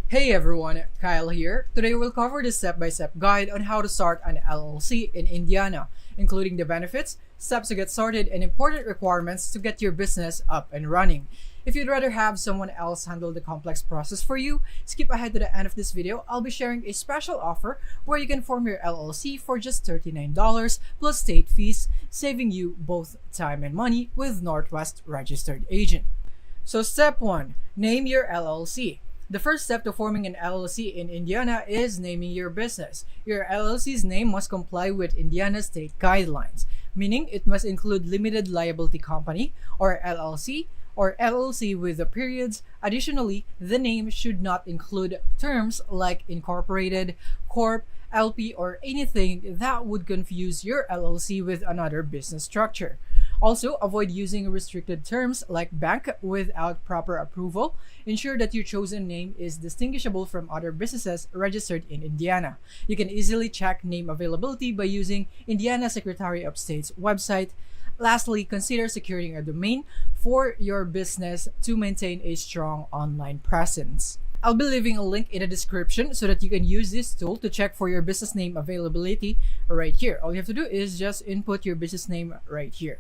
Hey everyone, Kyle here. Today we'll cover the step-by-step guide on how to start an LLC in Indiana, including the benefits, steps to get started, and important requirements to get your business up and running. If you'd rather have someone else handle the complex process for you, skip ahead to the end of this video. I'll be sharing a special offer where you can form your LLC for just $39 plus state fees, saving you both time and money with Northwest Registered Agent. So step 1, name your LLC. The first step to forming an LLC in Indiana is naming your business. Your LLC's name must comply with Indiana state guidelines, meaning it must include limited liability company or LLC with the periods. Additionally, the name should not include terms like incorporated, corp, LP, or anything that would confuse your LLC with another business structure. Also, avoid using restricted terms like bank without proper approval. Ensure that your chosen name is distinguishable from other businesses registered in Indiana. You can easily check name availability by using Indiana Secretary of State's website. Lastly, consider securing a domain for your business to maintain a strong online presence. I'll be leaving a link in the description so that you can use this tool to check for your business name availability right here. All you have to do is just input your business name right here.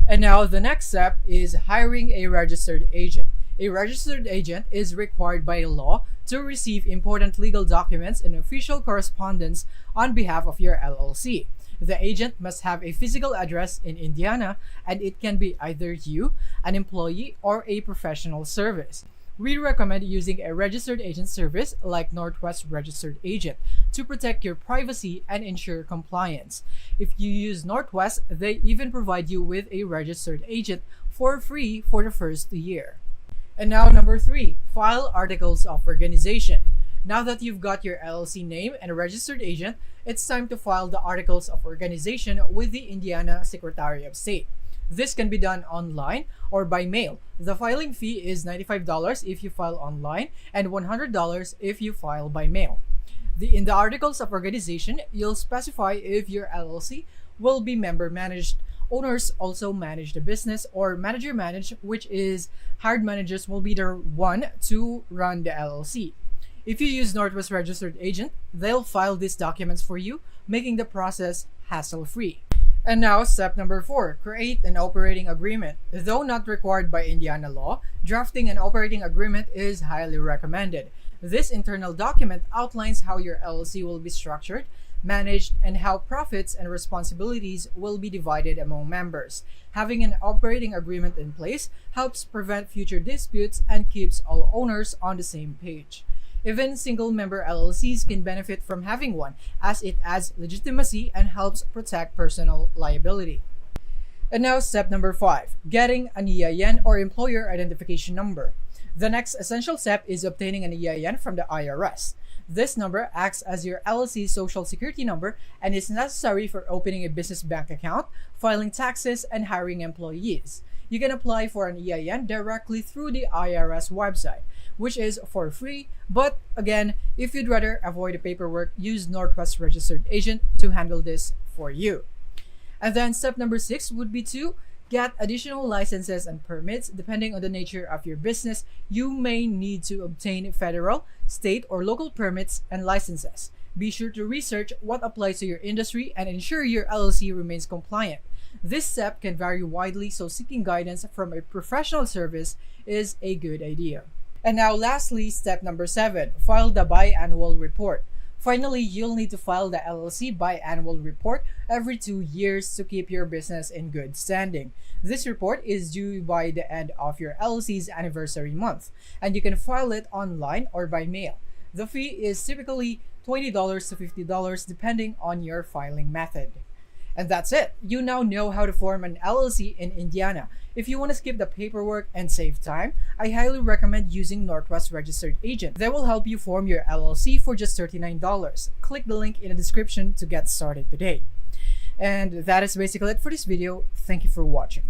And now the next step is hiring a registered agent. A registered agent is required by law to receive important legal documents and official correspondence on behalf of your LLC. The agent must have a physical address in Indiana, and it can be either you, an employee, or a professional service. We recommend using a registered agent service like Northwest Registered Agent to protect your privacy and ensure compliance. If you use Northwest, they even provide you with a registered agent for free for the first year. And now number 3, file articles of organization. Now that you've got your LLC name and a registered agent, it's time to file the articles of organization with the Indiana Secretary of State. This can be done online or by mail. The filing fee is $95 if you file online and $100 if you file by mail. In the articles of organization, you'll specify if your LLC will be member managed, owners also manage the business, or manager managed, which is hired managers will be the one to run the LLC. If you use Northwest Registered Agent, they'll file these documents for you, making the process hassle-free. And now, step number 4, create an operating agreement. Though not required by Indiana law, drafting an operating agreement is highly recommended. This internal document outlines how your LLC will be structured, managed, and how profits and responsibilities will be divided among members. Having an operating agreement in place helps prevent future disputes and keeps all owners on the same page. Even single-member LLCs can benefit from having one, as it adds legitimacy and helps protect personal liability. And now step number 5, getting an EIN or Employer Identification Number. The next essential step is obtaining an EIN from the IRS. This number acts as your LLC's social security number and is necessary for opening a business bank account, filing taxes, and hiring employees. You can apply for an EIN directly through the IRS website, which is for free, but again, if you'd rather avoid the paperwork, use Northwest Registered Agent to handle this for you. And then step number 6 would be to get additional licenses and permits. Depending on the nature of your business, you may need to obtain federal, state, or local permits and licenses. Be sure to research what applies to your industry and ensure your LLC remains compliant. This step can vary widely, so seeking guidance from a professional service is a good idea. And now lastly, step number 7, file the biannual report. Finally, you'll need to file the LLC biannual report every 2 years to keep your business in good standing. This report is due by the end of your LLC's anniversary month, and you can file it online or by mail. The fee is typically $20 to $50 depending on your filing method. And that's it. You now know how to form an LLC in Indiana. If you want to skip the paperwork and save time, I highly recommend using Northwest Registered Agent. They will help you form your LLC for just $39. Click the link in the description to get started today. And that is basically it for this video. Thank you for watching.